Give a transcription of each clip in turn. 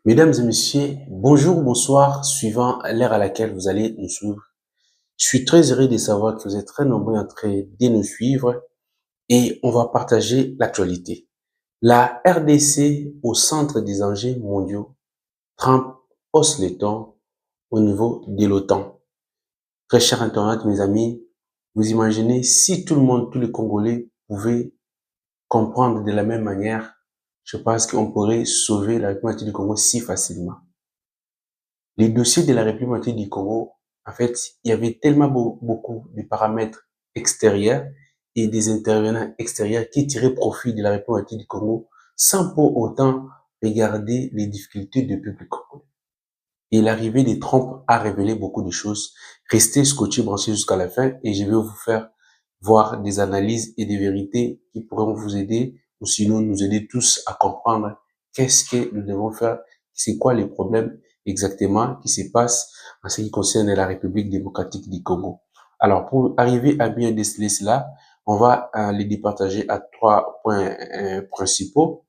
Mesdames et messieurs, bonjour, bonsoir, suivant l'ère à laquelle vous allez nous suivre. Je suis très heureux de savoir que vous êtes très nombreux en train de nous suivre et on va partager l'actualité. La RDC au centre des enjeux mondiaux, Trump hausse les tons au niveau de l'OTAN. Très chers internautes, mes amis, vous imaginez si tout le monde, tous les Congolais pouvaient comprendre de la même manière, je pense qu'on pourrait sauver la République du Congo si facilement. Les dossiers de la République du Congo, en fait, il y avait tellement beaucoup de paramètres extérieurs et des intervenants extérieurs qui tiraient profit de la République du Congo sans pour autant regarder les difficultés du peuple congolais. Et l'arrivée des Trump a révélé beaucoup de choses. Restez scotché branché jusqu'à la fin et je vais vous faire voir des analyses et des vérités qui pourront vous aider ou sinon nous aider tous à comprendre qu'est-ce que nous devons faire, c'est quoi les problèmes exactement qui se passent en ce qui concerne la République démocratique du Congo. Alors, pour arriver à bien déceler cela, on va les départager à trois points principaux.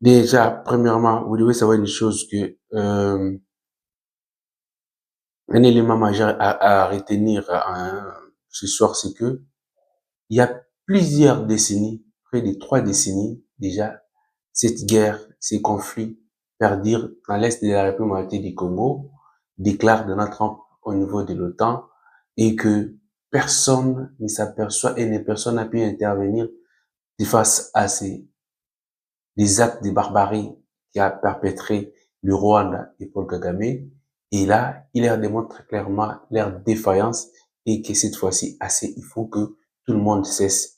Déjà, premièrement, vous devez savoir une chose que un élément majeur à retenir ce soir, c'est que il y a plusieurs décennies, près de 3 décennies déjà, cette guerre, ces conflits perdurent dans l'est de la République du Congo, déclare Donald Trump au niveau de l'OTAN, et que personne ne s'aperçoit et personne n'a pu intervenir face à des actes de barbarie qui a perpétré le Rwanda et Paul Kagame. Et là, il leur démontre clairement leur défaillance et que cette fois-ci, assez, il faut que tout le monde cesse,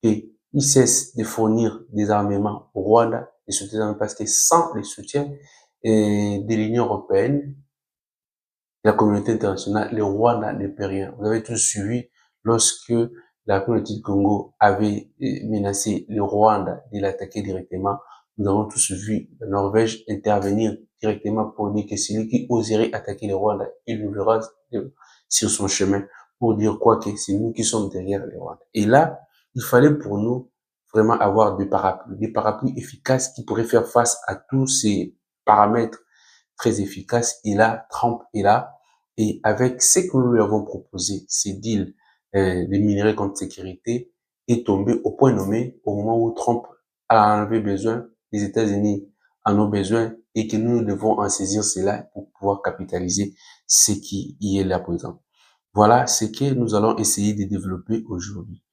et ils cessent de fournir des armements au Rwanda, des soutiens, parce que sans le soutien de l'Union européenne, de la communauté internationale, le Rwanda ne peut rien. Vous avez tous suivi lorsque la communauté du Congo avait menacé le Rwanda de l'attaquer directement. Nous avons tous vu la Norvège intervenir directement pour dire que celui qui oserait attaquer le Rwanda, il le verra sur son chemin pour dire quoi que c'est nous qui sommes derrière le Rwanda. Et là, il fallait pour nous vraiment avoir des parapluies efficaces qui pourraient faire face à tous ces paramètres très efficaces. Et là, Trump est là. Et avec ce que nous lui avons proposé, ces deals de minerais contre sécurité, est tombé au point nommé au moment où Trump a en avait besoin, les États-Unis en ont besoin et que nous devons en saisir cela pour pouvoir capitaliser ce qui y est là présent. Voilà ce que nous allons essayer de développer aujourd'hui.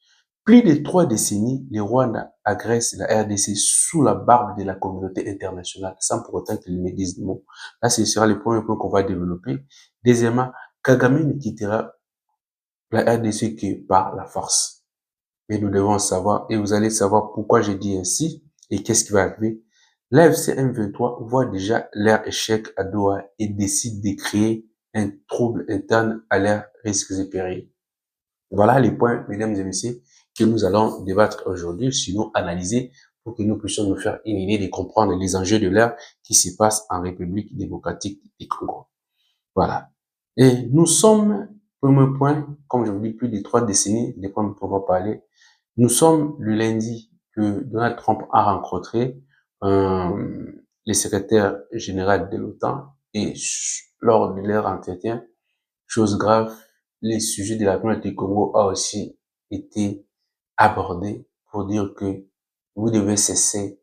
Plus de 3 décennies, le Rwanda agresse la RDC sous la barbe de la communauté internationale, sans pour autant qu'ils ne disent mot. Là, ce sera le premier point qu'on va développer. Deuxièmement, Kagame ne quittera la RDC que par la force. Mais nous devons savoir, et vous allez savoir pourquoi je dis ainsi, et qu'est-ce qui va arriver. L'AFC M23 voit déjà leur échec à Doha et décide de créer un trouble interne à leurs risques et périls. Voilà les points, mesdames et messieurs, que nous allons débattre aujourd'hui, sinon analyser pour que nous puissions nous faire une idée de comprendre les enjeux de l'ère qui se passe en République démocratique du Congo. Voilà. Et nous sommes, premier point, comme je vous dis, plus de 3 décennies, des points dont on va parler. Nous sommes le lundi que Donald Trump a rencontré le secrétaire général de l'OTAN et lors de leur entretien, chose grave, les sujets de la communauté du Congo a aussi été abordé pour dire que vous devez cesser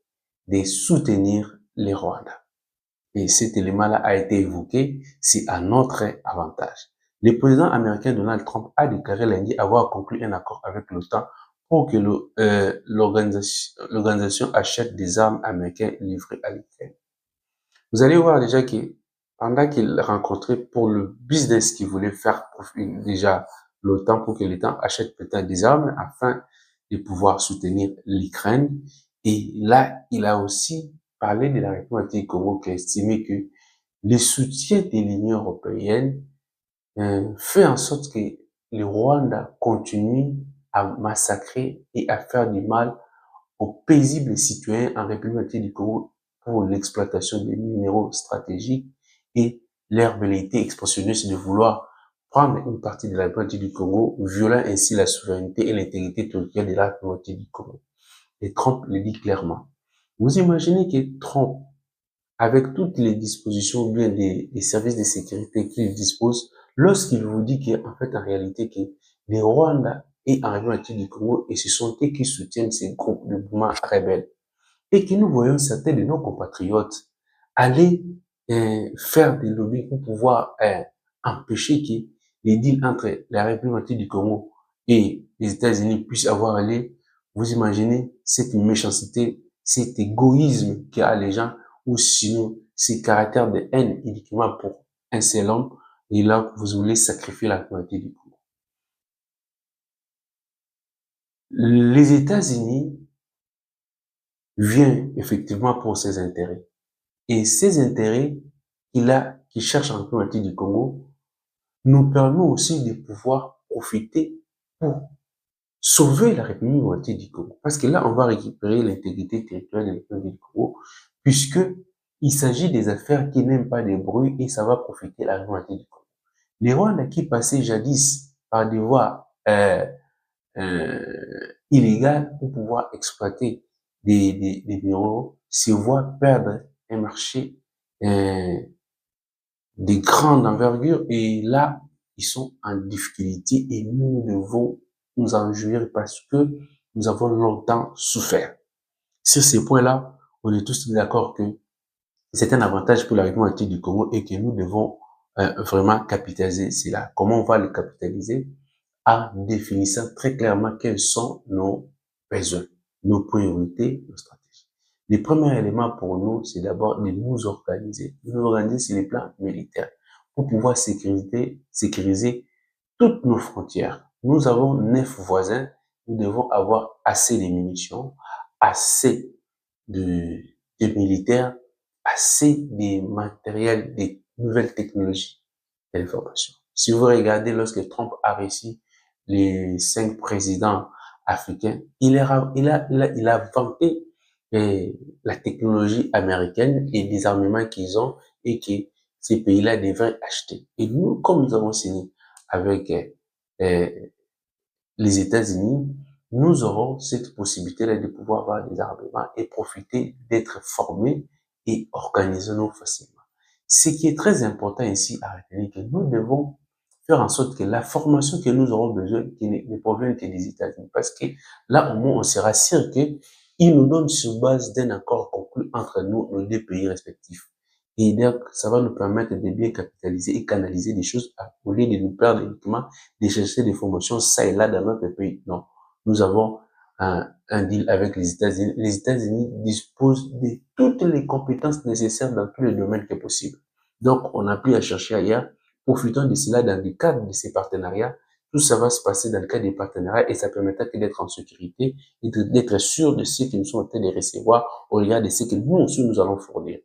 de soutenir les Rwandais. Et cet élément-là a été évoqué, c'est à notre avantage. Le président américain Donald Trump a déclaré lundi avoir conclu un accord avec l'OTAN pour que l'organisation achète des armes américaines livrées à l'Ukraine. Vous allez voir déjà que pendant qu'il rencontrait pour le business qu'il voulait faire déjà l'OTAN pour que l'OTAN achète peut-être des armes afin de pouvoir soutenir l'Ukraine. Et là, il a aussi parlé de la République du Congo qui a estimé que le soutien de l'Union européenne fait en sorte que le Rwanda continue à massacrer et à faire du mal aux paisibles citoyens en République du Congo pour l'exploitation des minéraux stratégiques et leur velléité expansionniste de vouloir prendre une partie de la République du Congo, violant ainsi la souveraineté et l'intégrité territoriale de la République du Congo. Et Trump le dit clairement. Vous imaginez que Trump avec toutes les dispositions ou bien les services de sécurité qu'ils disposent, lorsqu'il vous dit qu'en fait, en réalité, que les Rwandais est arrivé à du Congo et ce sont eux qui soutiennent ces groupes de mouvements rebelles. Et que nous voyons certains de nos compatriotes aller faire des lobbies pour pouvoir empêcher que les deals entre la République du Congo et les États-Unis puissent avoir lieu. Vous imaginez cette méchanceté, cet égoïsme qu'il y a les gens, ou sinon ces caractères de haine uniquement pour un seul homme, et là, vous voulez sacrifier la communauté du Congo. Les États-Unis viennent effectivement pour ses intérêts. Et ces intérêts qu'il cherche en communauté du Congo nous permet aussi de pouvoir profiter pour sauver la République du Congo. Parce que là, on va récupérer l'intégrité territoriale de la République du Congo, puisque il s'agit des affaires qui n'aiment pas des bruits et ça va profiter à la République du Congo. Les Rwandais qui passaient jadis par des voies illégales pour pouvoir exploiter des minéraux se voient perdre un marché de grande envergure et là, ils sont en difficulté et nous devons nous en jouir parce que nous avons longtemps souffert. Sur ces points-là, on est tous d'accord que c'est un avantage pour la République du Congo et que nous devons vraiment capitaliser cela. Comment on va le capitaliser? En définissant très clairement quels sont nos besoins, nos priorités, nos stratégies. Le premier élément pour nous, c'est d'abord de nous organiser. Nous organiser sur les plans militaires pour pouvoir sécuriser toutes nos frontières. Nous avons 9 voisins. Nous devons avoir assez de munitions, assez de militaires, assez de matériel, de nouvelles technologies de l'information. Si vous regardez lorsque Trump a réussi les 5 présidents africains, il a vanté la technologie américaine et les armements qu'ils ont et que ces pays-là devraient acheter. Et nous, comme nous avons signé avec les États-Unis, nous aurons cette possibilité-là de pouvoir avoir des armements et profiter d'être formés et organiser-nous facilement. Ce qui est très important ici à retenir, que nous devons faire en sorte que la formation que nous aurons besoin ne provienne que des États-Unis. Parce que là, au moins, on sera sûr qu'ils nous donnent sur base d'un accord conclu entre nous, nos deux pays respectifs. Et donc, ça va nous permettre de bien capitaliser et canaliser des choses au lieu de nous perdre uniquement de chercher des formations ça et là dans notre pays. Non. Nous avons un deal avec les États-Unis. Les États-Unis disposent de toutes les compétences nécessaires dans tous les domaines que possible. Donc, on n'a plus à chercher ailleurs. Profitons de cela dans le cadre de ces partenariats. Tout ça va se passer dans le cadre des partenariats et ça permettra d'être en sécurité et d'être sûr de ce que nous sommes en train de recevoir au regard de ce que nous aussi nous allons fournir.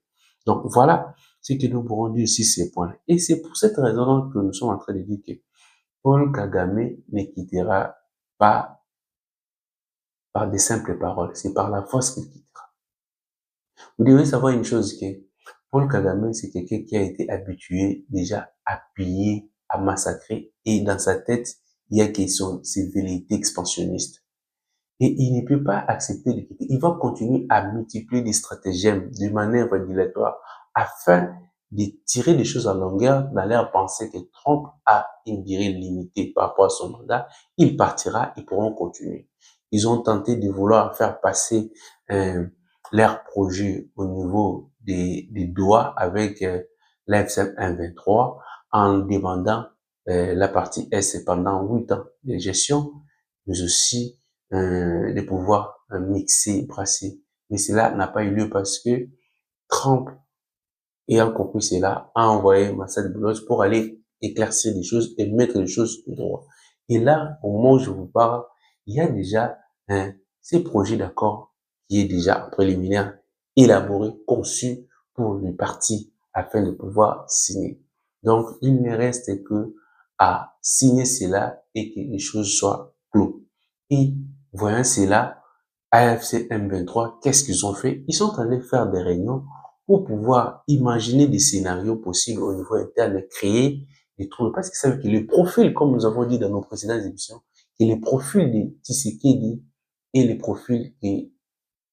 Donc, voilà ce que nous pourrons dire sur ces points. Et c'est pour cette raison que nous sommes en train de dire que Paul Kagame ne quittera pas par des simples paroles, c'est par la force qu'il quittera. Vous devez savoir une chose, que Paul Kagame, c'est quelqu'un qui a été habitué déjà à piller, à massacrer, et dans sa tête, il y a ses velléités expansionnistes. Et il ne peut pas accepter de quitter. Il va continuer à multiplier des stratagèmes de manière dilatoire afin de tirer des choses en longueur dans leur pensée que Trump a une durée limitée par rapport à son mandat. Il partira, ils pourront continuer. Ils ont tenté de vouloir faire passer leur projet au niveau des doigts avec l'AFCM 123 en demandant la partie S pendant 8 ans de gestion, mais aussi de pouvoir mixer, brasser. Mais cela n'a pas eu lieu parce que Trump, ayant compris cela, a envoyé Massad Boulos pour aller éclaircir des choses et mettre les choses au droit. Et là, au moment où je vous parle, il y a déjà ce projet d'accord qui est déjà en préliminaire élaboré, conçu pour les partis afin de pouvoir signer. Donc, il ne reste que à signer cela et que les choses soient closes. Et voyant cela, AFC M23, qu'est-ce qu'ils ont fait? Ils sont allés faire des réunions pour pouvoir imaginer des scénarios possibles au niveau interne, créer des troubles. Parce que ça veut dire que les profils, comme nous avons dit dans nos précédentes émissions, que les profils de Tshisekedi et les profils que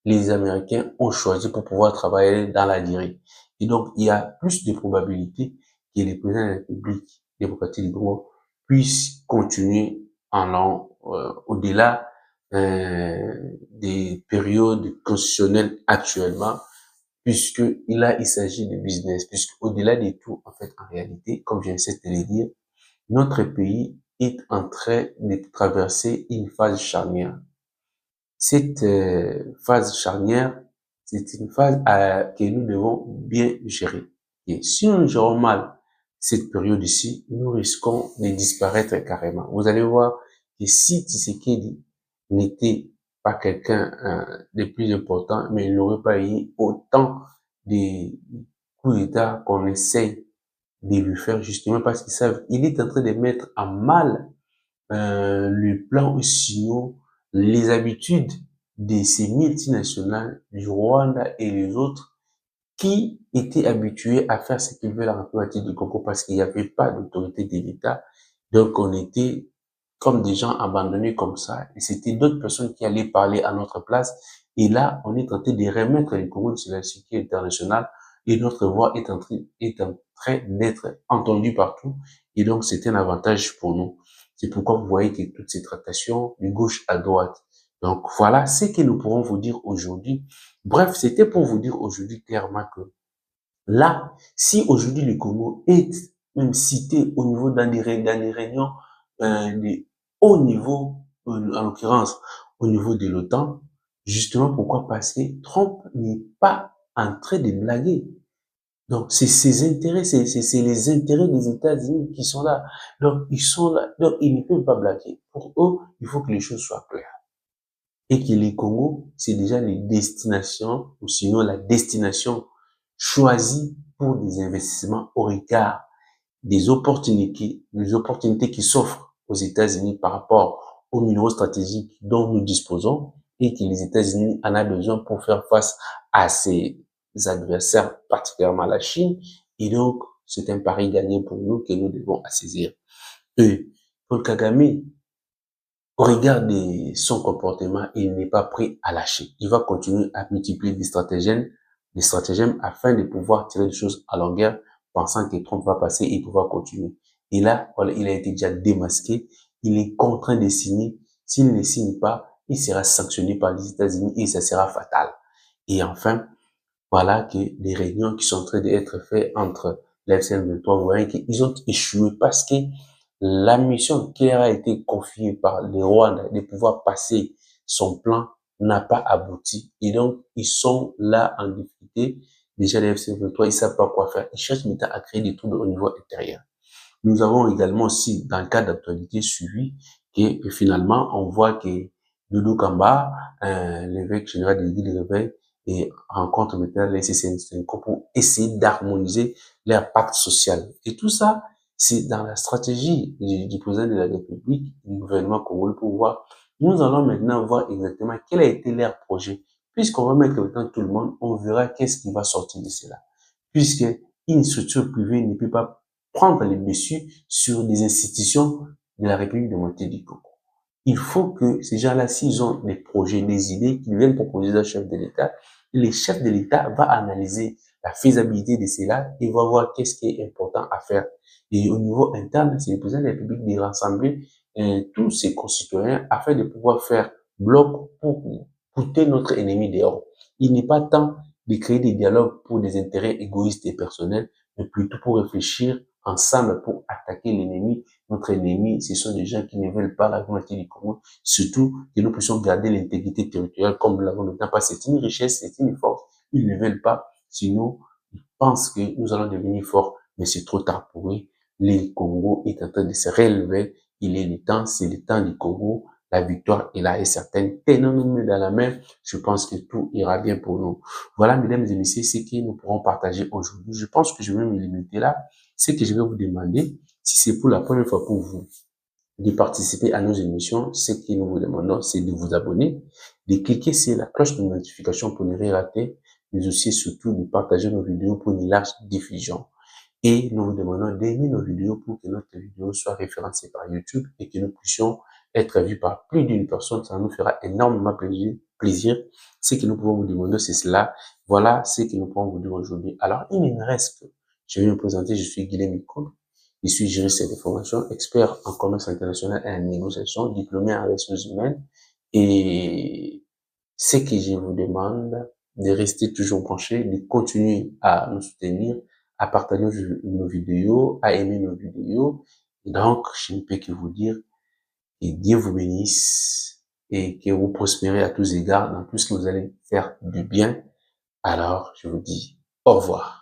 les Américains ont choisi pour pouvoir travailler dans la durée. Et donc, il y a plus de probabilités que le président de la République démocratique du Congo puisse continuer en allant au-delà des périodes constitutionnelles actuellement, puisque il s'agit de business, puisque au-delà de tout, en fait, en réalité, comme je viens de le dire, notre pays est en train de traverser une phase charnière. Cette phase charnière, c'est une phase que nous devons bien gérer. Et si nous gérons mal cette période ici, nous risquons de disparaître carrément. Vous allez voir que si Tshisekedi n'était pas quelqu'un de plus important, mais il n'aurait pas eu autant de coups d'État qu'on essaye de lui faire justement parce qu'ils savent qu'il est en train de mettre à mal le plan ou sinon les habitudes de ces multinationales du Rwanda et les autres qui étaient habitués à faire ce qu'ils veulent en République du Congo parce qu'il n'y avait pas d'autorité de l'État. Donc on était comme des gens abandonnés comme ça et c'était d'autres personnes qui allaient parler à notre place. Et là, on est tenté de remettre les Congo sur la sécurité internationale et notre voix est en train d'être entendue partout. Et donc, c'est un avantage pour nous. C'est pourquoi vous voyez que toutes ces tractations de gauche à droite. Donc, voilà ce que nous pourrons vous dire aujourd'hui. Bref, c'était pour vous dire aujourd'hui clairement que là, si aujourd'hui le Congo est même cité au niveau dans des réunions de haut niveau, en l'occurrence au niveau de l'OTAN, justement pourquoi? Parce que Trump n'est pas en train de blaguer. Donc, c'est ses intérêts, c'est les intérêts des États-Unis qui sont là. Donc, ils sont là. Donc, ils ne peuvent pas blaguer. Pour eux, il faut que les choses soient claires. Et que les Congo, c'est déjà les destinations, ou sinon la destination choisie pour des investissements au regard des opportunités qui s'offrent aux États-Unis par rapport aux minéraux stratégiques dont nous disposons et que les États-Unis en a besoin pour faire face à ses adversaires, particulièrement la Chine. Et donc, c'est un pari gagné pour nous que nous devons saisir. Et Paul Kagame, au regard de son comportement, il n'est pas prêt à lâcher. Il va continuer à multiplier des stratagèmes afin de pouvoir tirer des choses à longueur, pensant que Trump va passer et pouvoir continuer. Et là, voilà, il a été déjà démasqué. Il est contraint de signer. S'il ne signe pas, il sera sanctionné par les États-Unis et ça sera fatal. Et enfin, voilà que les réunions qui sont en train d'être faites entre l'FCM23, vous voyez qu'ils ont échoué parce que la mission qui leur a été confiée par le Rwanda de pouvoir passer son plan n'a pas abouti. Et donc, ils sont là en difficulté. Déjà, les FC23, ils savent pas quoi faire. Ils cherchent maintenant à créer des troubles au niveau intérieur. Nous avons également aussi, dans le cadre d'actualité, suivi que finalement, on voit que Doudou Kamba, l'évêque général de l'Église de Réveil, et rencontre maintenant les CCN5 pour essayer d'harmoniser leur pacte social. Et tout ça, c'est dans la stratégie du président de la République, du gouvernement congolais pour voir. Nous allons maintenant voir exactement quel a été leur projet. Puisqu'on va mettre maintenant tout le monde, on verra qu'est-ce qui va sortir de cela. Puisque une structure privée ne peut pas prendre les dessus sur des institutions de la République démocratique du Congo. Il faut que ces gens-là, s'ils ont des projets, des idées, qu'ils viennent proposer au chef de l'État, le chef de l'État va analyser la faisabilité de cela et va voir qu'est-ce qui est important à faire. Et au niveau interne, c'est le président de la République de rassembler tous ses concitoyens afin de pouvoir faire bloc pour coûter notre ennemi dehors. Il n'est pas temps de créer des dialogues pour des intérêts égoïstes et personnels, mais plutôt pour réfléchir ensemble pour attaquer l'ennemi. Notre ennemi, ce sont des gens qui ne veulent pas la volonté du Congo, surtout que nous puissions garder l'intégrité territoriale comme nous l'avons maintenant, parce que c'est une richesse, c'est une force. Ils ne veulent pas, sinon ils pensent que nous allons devenir forts, mais c'est trop tard pour eux. Le Congo est en train de se relever, il est le temps, c'est le temps du Congo, la victoire est là et certaine. Tenons-nous dans la main, je pense que tout ira bien pour nous. Voilà, mesdames et messieurs, ce que nous pourrons partager aujourd'hui. Je pense que je vais me limiter là. Ce que je vais vous demander, si c'est pour la première fois pour vous de participer à nos émissions, ce que nous vous demandons, c'est de vous abonner, de cliquer sur la cloche de notification pour ne rien rater, mais aussi surtout de partager nos vidéos pour une large diffusion. Et nous vous demandons d'aimer nos vidéos pour que notre vidéo soit référencée par YouTube et que nous puissions être vus par plus d'une personne. Ça nous fera énormément plaisir. Ce que nous pouvons vous demander, c'est cela, Voilà ce que nous pouvons vous dire aujourd'hui. Alors, il me reste que je vais me présenter. Je suis Guilhem Ikoub. Je suis juriste de formation, expert en commerce international et en négociation, diplômé en ressources humaines. Et ce que je vous demande, de rester toujours branché, de continuer à nous soutenir, à partager nos vidéos, à aimer nos vidéos. Et donc, je ne peux que vous dire que Dieu vous bénisse et que vous prospérez à tous égards dans tout ce que vous allez faire du bien. Alors, je vous dis au revoir.